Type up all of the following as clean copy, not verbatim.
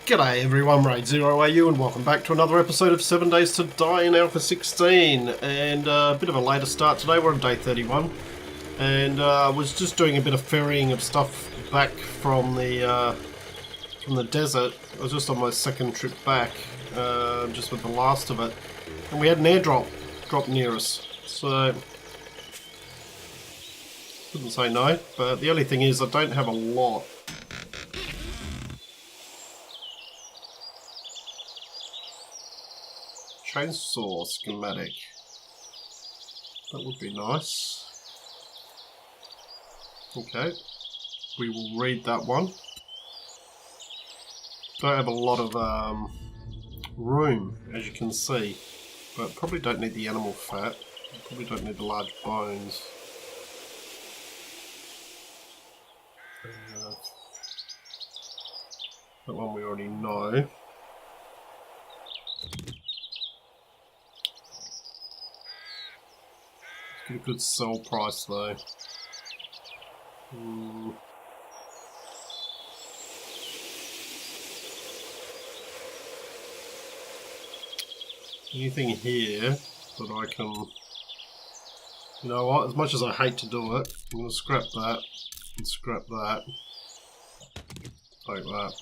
G'day everyone, Raid0AU and welcome back to another episode of 7 Days to Die in Alpha16. And a bit of a later start today, we're on day 31. And was just doing a bit of ferrying of stuff back from the desert. I was just on my second trip back, just with the last of it. And we had an airdrop drop near us, so couldn't say no. But the only thing is I don't have a lot. Chainsaw schematic. That would be nice. Okay, we will read that one. Don't have a lot of room, as you can see, but probably don't need the animal fat. Probably don't need the large bones. That one we already know. Get a good sell price though. Anything here that I can... You know what, as much as I hate to do it, I'm going to scrap that and scrap that. Take that.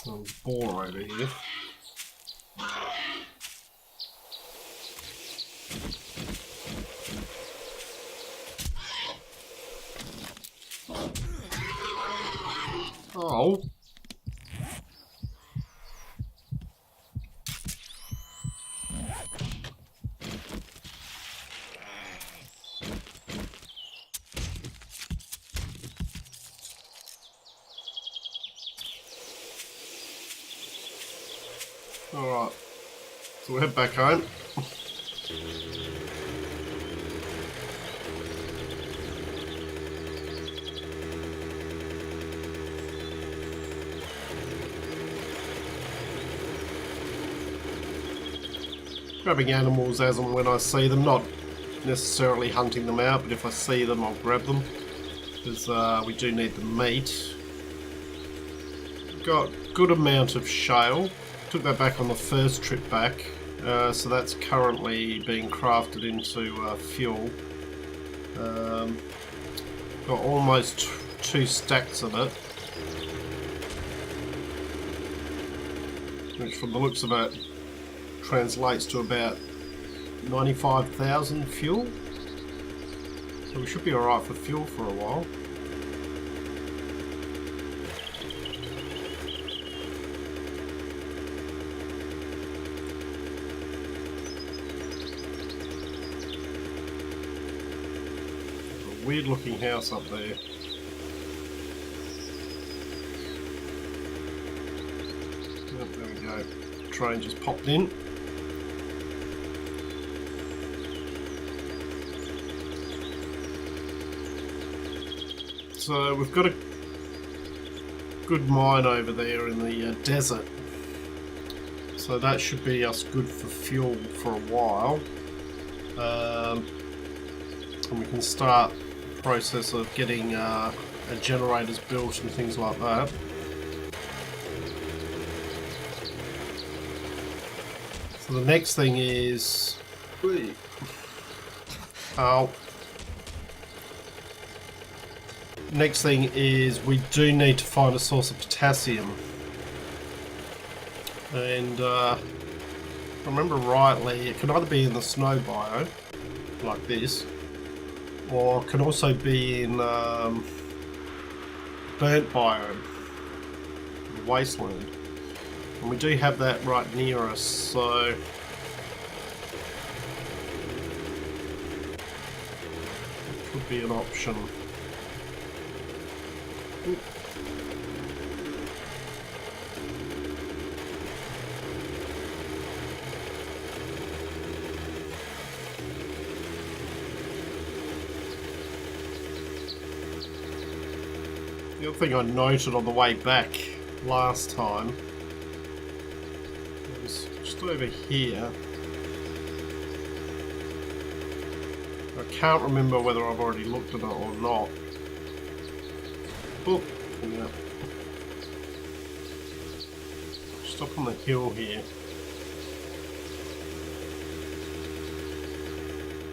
There's a boar over here. Oh. Alright, so we'll head back home. Grabbing animals as and when I see them, not necessarily hunting them out, but if I see them I'll grab them, because we do need the meat. Got good amount of shale. Took that back on the first trip back, so that's currently being crafted into fuel. Got almost 2 stacks of it, which from the looks of it translates to about 95,000 fuel. So we should be alright for fuel for a while. Weird looking house up there. Oh, there we go. Train just popped in. So we've got a good mine over there in the desert. So that should be us good for fuel for a while. And we can start process of getting generators built and things like that. So the next thing is next thing is we do need to find a source of potassium, and if I remember rightly it can either be in the snow biome like this, or it can also be in burnt biome, the wasteland, and we do have that right near us, so it could be an option. The other thing I noted on the way back last time was just over here. I can't remember whether I've already looked at it or not. Oh, yeah. Stop on the hill here.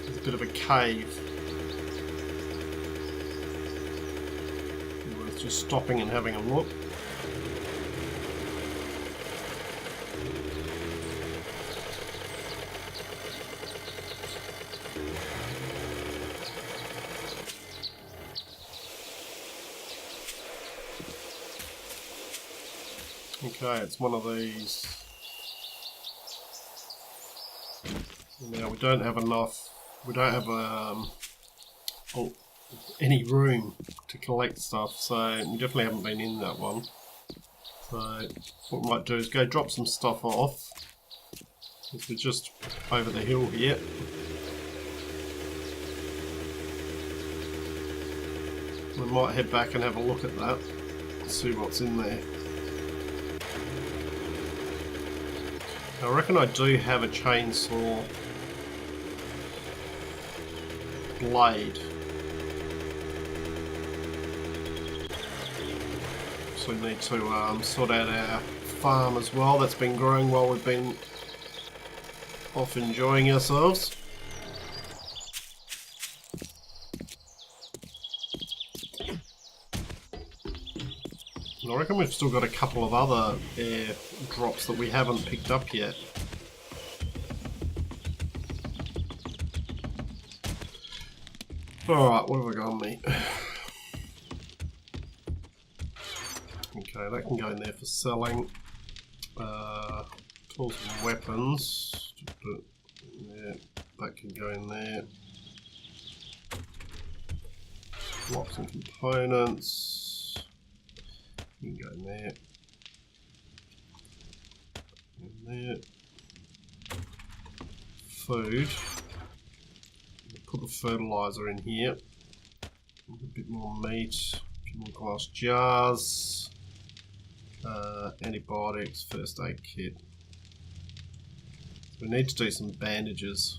There's a bit of a cave. Worth just stopping and having a look. Okay, it's one of these. Now we don't have enough. We don't have any room to collect stuff, so we definitely haven't been in that one. So what we might do is go drop some stuff off. Because we're just over the hill here. We might head back and have a look at that. See what's in there. I reckon I do have a chainsaw blade. So we need to sort out our farm as well. That's been growing while we've been off enjoying ourselves. And I reckon we've still got a couple of other air drops that we haven't picked up yet. Alright, what have I got on me? Okay, that can go in there for selling. Tools and weapons. Yeah, that can go in there. Blocks and components. You can go in there. In there. Food. Put the fertilizer in here. A bit more meat. A few more glass jars. Antibiotics. First aid kit. We need to do some bandages.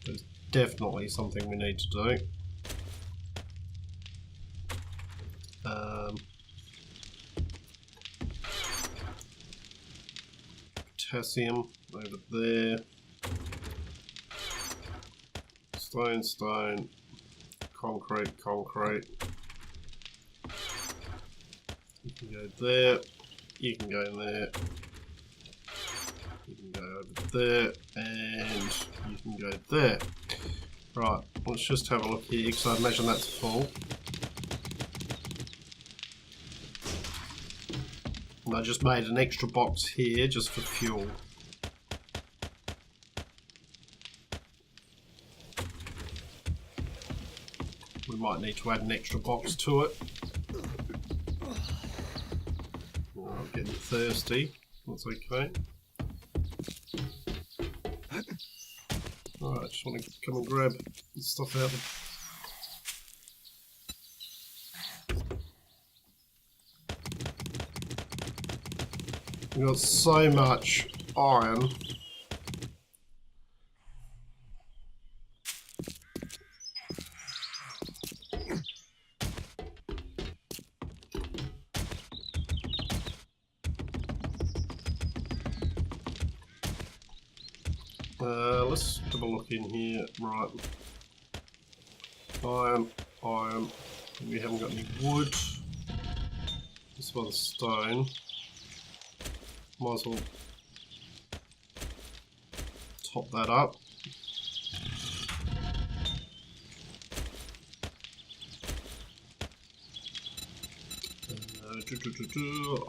There's definitely something we need to do. Potassium over there. Stone, stone. Concrete, concrete. You can go there. You can go in there. You can go over there. And you can go there. Right, let's just have a look here because I imagine that's full. And I just made an extra box here just for fuel. We might need to add an extra box to it. Oh, I'm getting thirsty. That's okay. Alright, just want to come and grab the stuff out of We've got so much iron. Let's have a look in here. Right. Iron, iron. We haven't got any wood. This one's stone. Might as well top that up.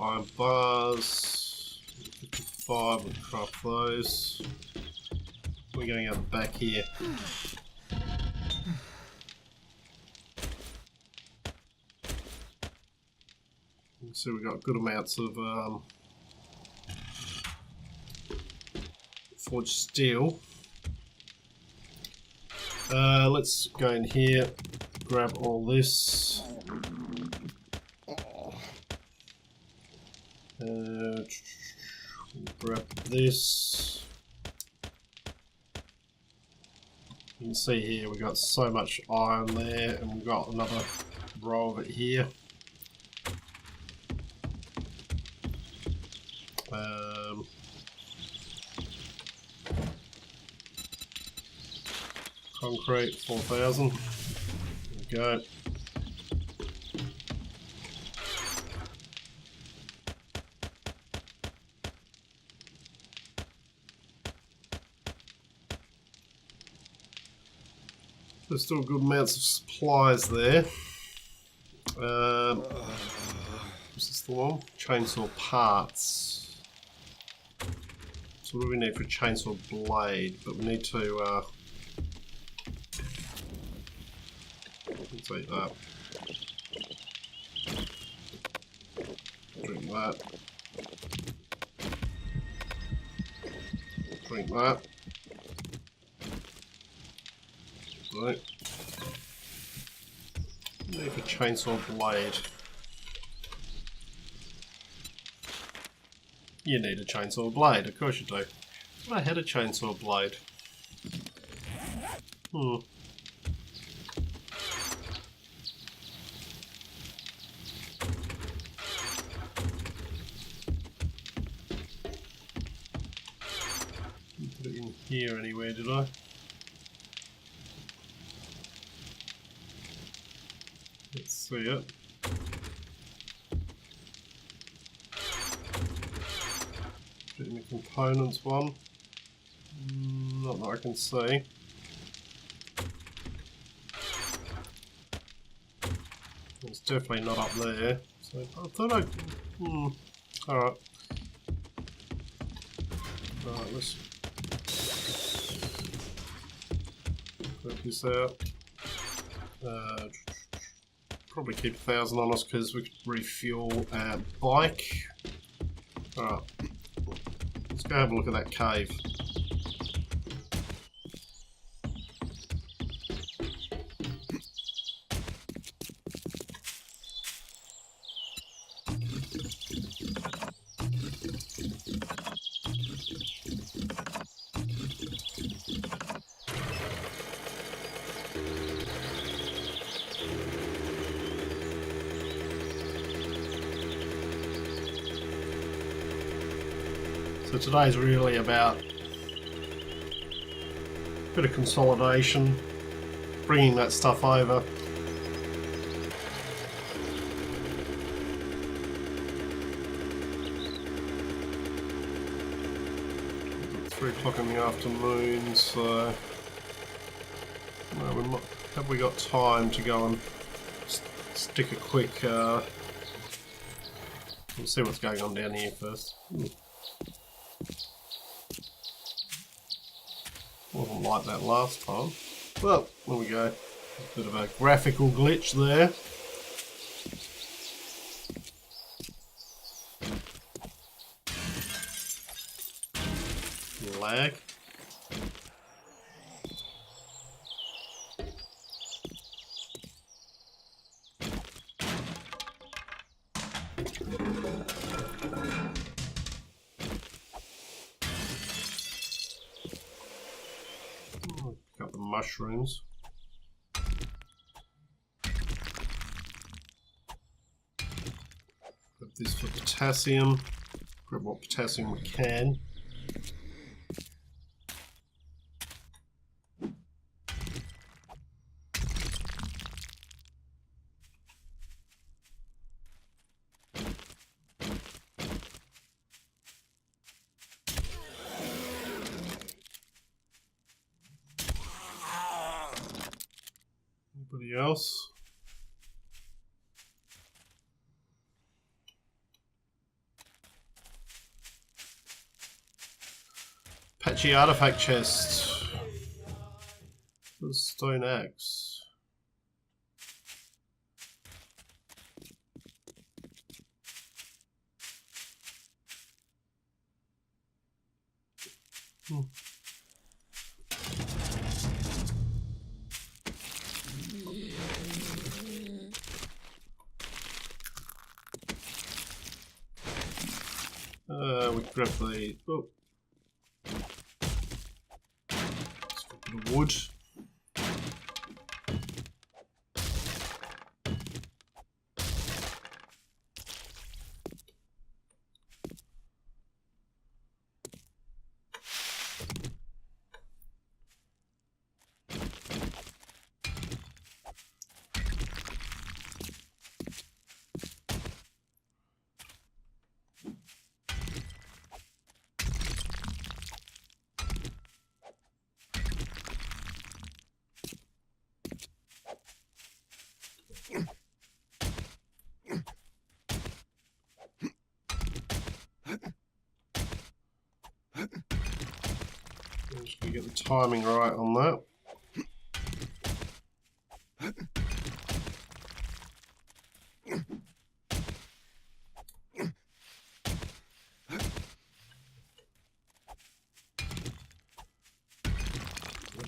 Iron bars. 55, we'll craft those. We're going out the back here. So we've got good amounts of forged steel. Let's go in here, grab all this. Grab this. You can see here we've got so much iron there, and we've got another row of it here. Concrete 4,000. There we go. There's still good amounts of supplies there. Is this the one? Chainsaw parts. So what do we need for a chainsaw blade? But we need to let's eat that. Drink that. Drink that. Right. Need a chainsaw blade. You need a chainsaw blade, of course you do. I had a chainsaw blade. Hmm. Didn't put it in here anywhere, did I? Let's see it. Put in the components one. Not that I can see. It's definitely not up there. So I thought I'd. Alright. Alright, let's work this out. Probably keep 1,000 on us because we could refuel our bike. Alright. Let's go have a look at that cave. So today's really about a bit of consolidation, bringing that stuff over. It's 3 o'clock in the afternoon, so well, have we got time to go and stick a quick... we'll see what's going on down here first. Wasn't like that last time. Well, there we go. A bit of a graphical glitch there. Lag. Got the mushrooms. Grab this for potassium. Grab what potassium we can. Anybody else? Patchy artifact chest. The stone axe. We grab the let's grab the wood. Just gotta get the timing right on that.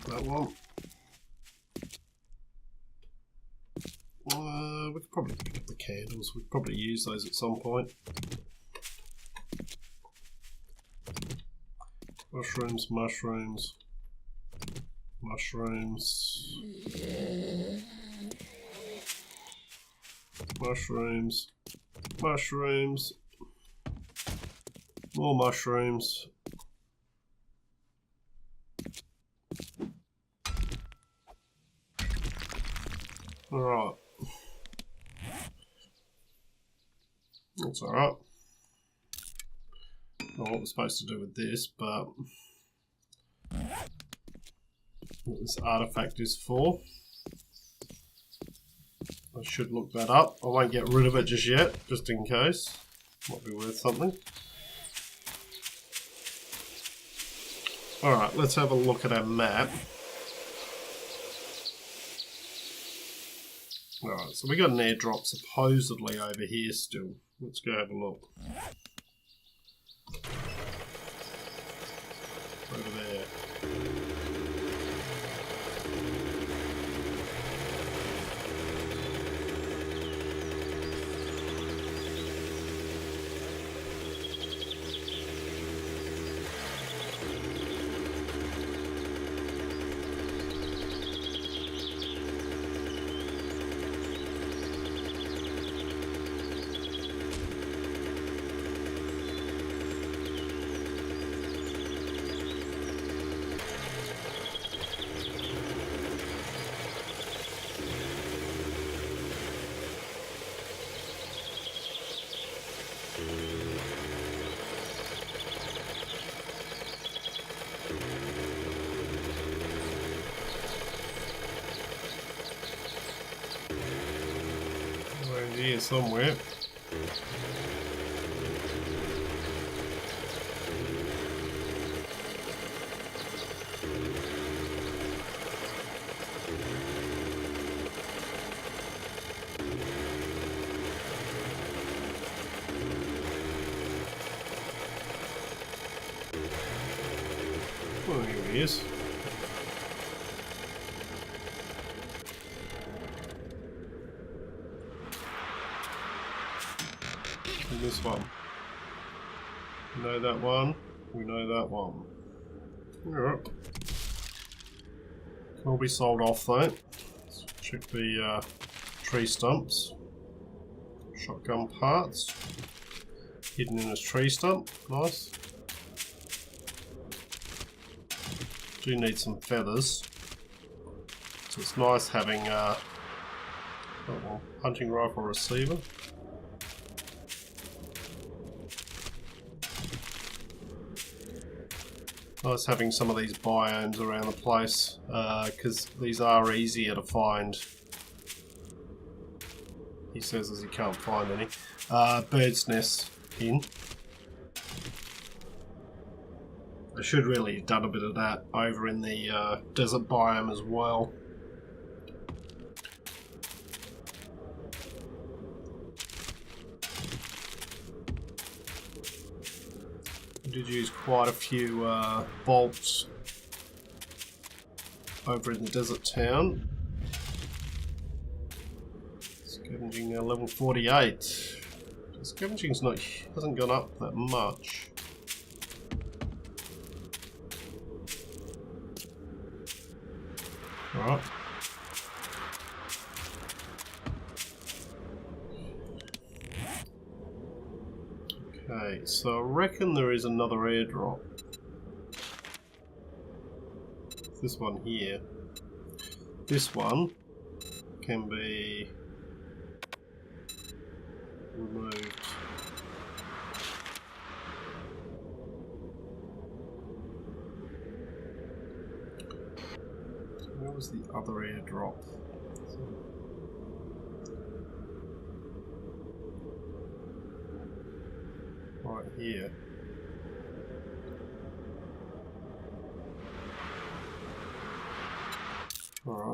That one. We could probably pick up the candles. We'd probably use those at some point. Mushrooms, mushrooms, mushrooms, mushrooms, mushrooms, more mushrooms. Alright. That's alright. Not what we're supposed to do with this, but what this artifact is for. I should look that up. I won't get rid of it just yet, just in case. Might be worth something. Alright, let's have a look at our map. Alright, so we got an airdrop supposedly over here still. Let's go have a look. Over there. Here somewhere. Oh, here he is. This one. We know that one. We know that one. Alright. Can all be sold off though. Let's check the tree stumps. Shotgun parts. Hidden in a tree stump. Nice. Do need some feathers. So it's nice having hunting rifle receiver. Nice having some of these biomes around the place, because these are easier to find. He says as he can't find any. Bird's nest in. I should really have done a bit of that over in the desert biome as well. I did use quite a few bolts over in the desert town. Scavenging now level 48. Scavenging's hasn't gone up that much. Alright. Okay, so I reckon there is another airdrop. This one here. This one can be removed. So where was the other airdrop? Right here.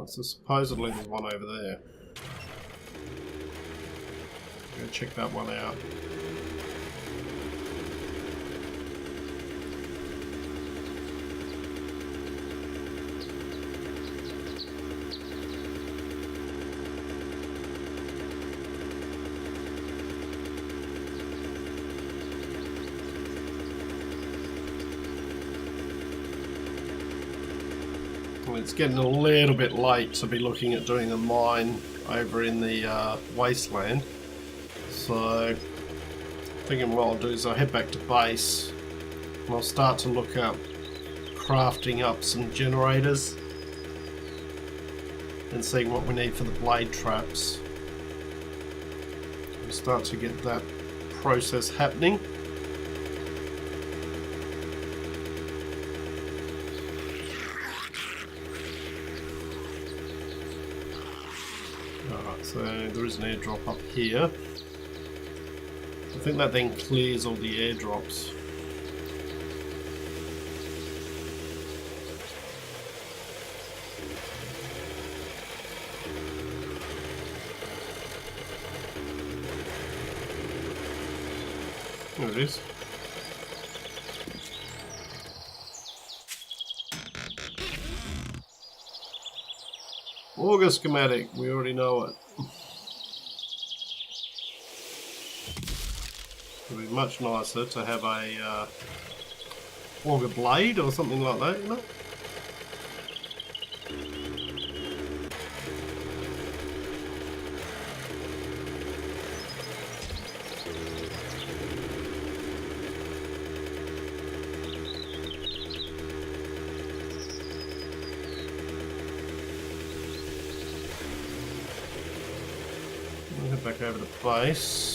Right, so supposedly there's one over there. Go check that one out. It's getting a little bit late to be looking at doing a mine over in the wasteland. So, thinking what I'll do is I'll head back to base and I'll start to look at crafting up some generators and seeing what we need for the blade traps. We'll start to get that process happening. So there is an airdrop up here. I think that then clears all the airdrops. There it is. Auger schematic, we already know it. It would be much nicer to have a auger blade or something like that, you know? We'll head back over to base.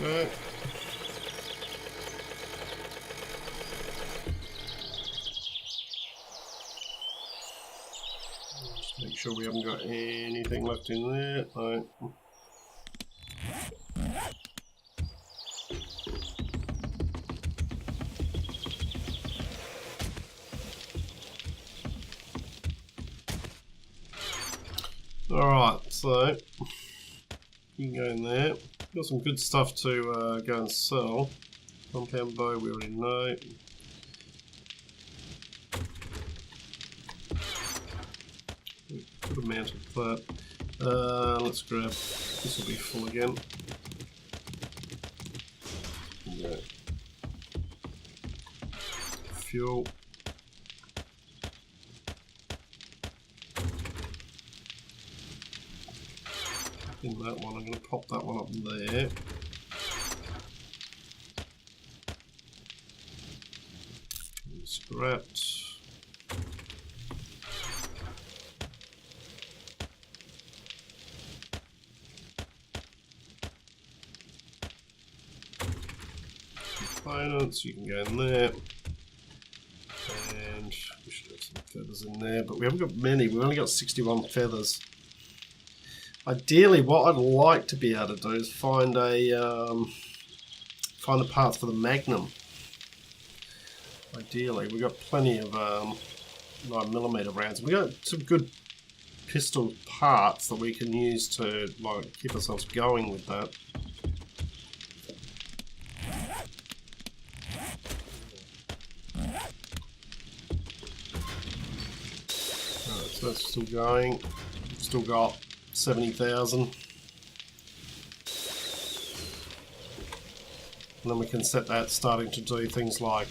Right. Just make sure we haven't got anything left in there. Right. Alright, so you can go in there. Got some good stuff to go and sell. Compound bow, we already know. Good amount of that. Let's grab, this will be full again. Yeah. Fuel. In that one, I'm going to pop that one up there. Scrapped. Components, you can go in there. And we should have some feathers in there, but we haven't got many. We've only got 61 feathers. Ideally, what I'd like to be able to do is find the parts for the Magnum. Ideally, we've got plenty of 9mm rounds. We've got some good pistol parts that we can use to keep ourselves going with that. Alright, so that's still going. Still got 70,000. And then we can set that starting to do things like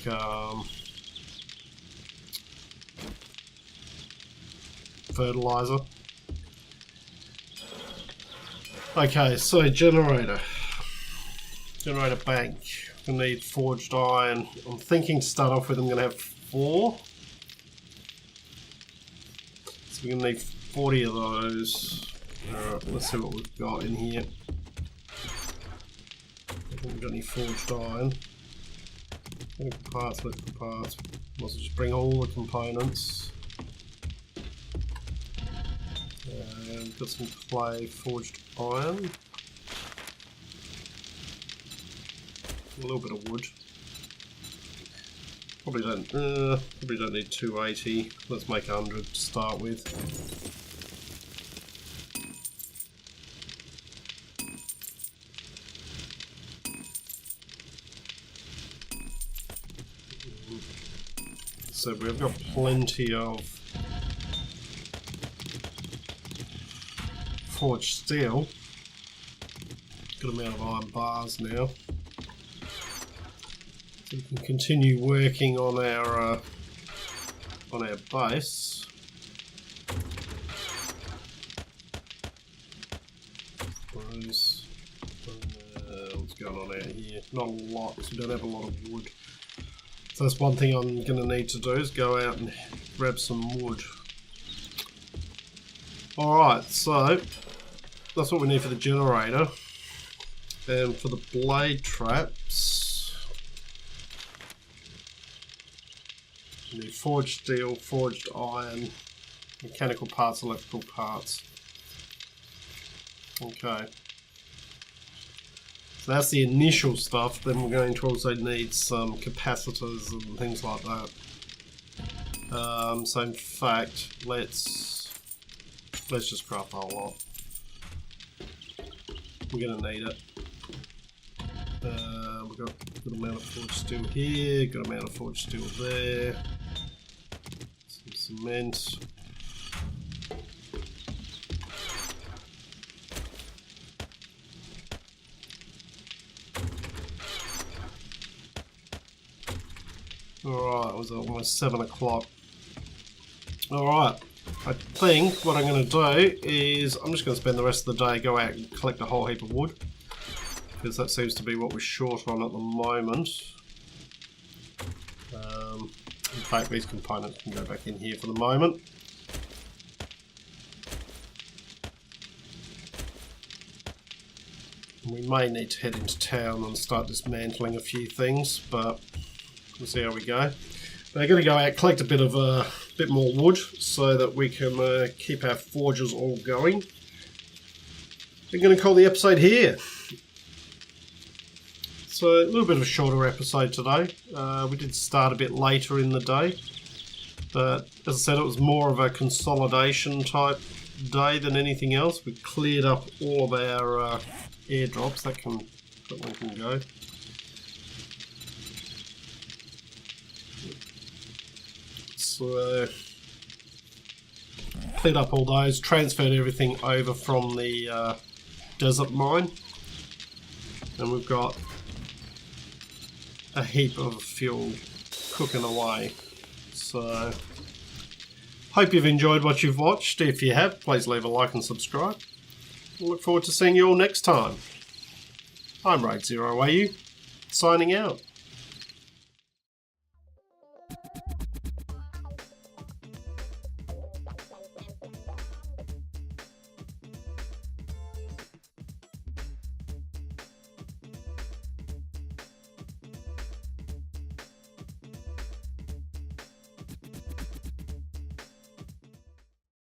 fertilizer. Okay, so generator bank. We need forged iron. I'm thinking to start off with I'm going to have 4. So we're going to need 40 of those. Alright, let's see what we've got in here. I don't think we've got any forged iron. Electrical parts, electrical parts. Might as well just bring all the components. We've got some clay, forged iron. A little bit of wood. Probably don't need 280. Let's make 100 to start with. So we've got plenty of forged steel. Good amount of iron bars now. So we can continue working on our base. What's going on out here? Not a lot, because we don't have a lot of wood. So that's one thing I'm going to need to do, is go out and grab some wood. Alright, so that's what we need for the generator. And for the blade traps, we need forged steel, forged iron, mechanical parts, electrical parts. Okay. So that's the initial stuff. Then we're going to also need some capacitors and things like that. So in fact, let's just craft the whole lot. We're going to need it. We've got a good amount of forged steel here, good amount of forged steel there. Some cement. Alright, it was almost 7 o'clock. Alright, I think what I'm going to do is I'm just going to spend the rest of the day go out and collect a whole heap of wood, because that seems to be what we're short on at the moment. In fact, these components can go back in here for the moment. We may need to head into town and start dismantling a few things, but we'll see how we go. We're going to go out, collect a bit more wood so that we can keep our forges all going. We're going to call the episode here. So a little bit of a shorter episode today. We did start a bit later in the day, but as I said, it was more of a consolidation type day than anything else. We cleared up all of our airdrops. That one can go. So cleared up all those, transferred everything over from the desert mine, and we've got a heap of fuel cooking away. So hope you've enjoyed what you've watched. If you have, please leave a like and subscribe. I look forward to seeing you all next time. I'm Raid0AU, signing out.